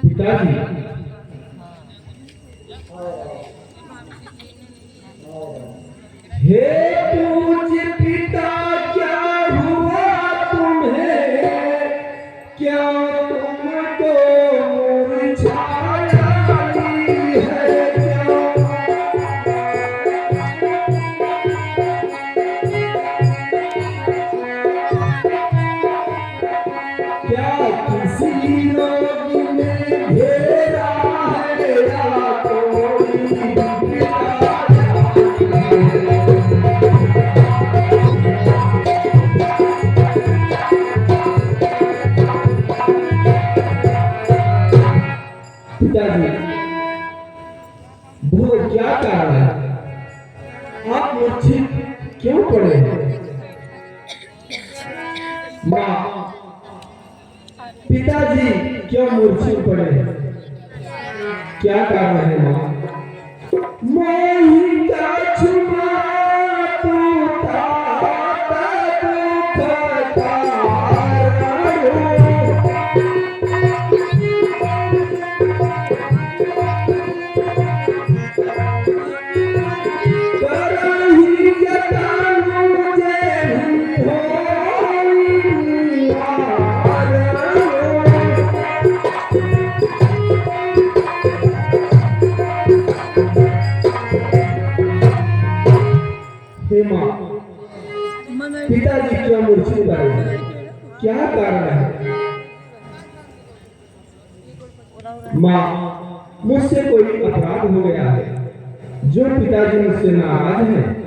पिताजी, हे पूज्य पिता, क्या हुआ तुम्हें? क्या तुमको मुरझाया है क्या? क्या किसी रोग ने घेरा है या कोई पिताजी, वो क्या कारण है? आप मूर्छित क्यों पड़े? माँ, पिताजी क्यों मूर्छित पड़े? क्या कारण है माँ? मोहि का छुमा तू ताता दुख तारो। करही जतन मुझे होई आरो। हे माँ, पिताजी क्यों मूर्छित पड़े? क्या कारण है? माँ, मुझसे कोई अपराध हो गया है जो पिताजी मुझसे नाराज हैं।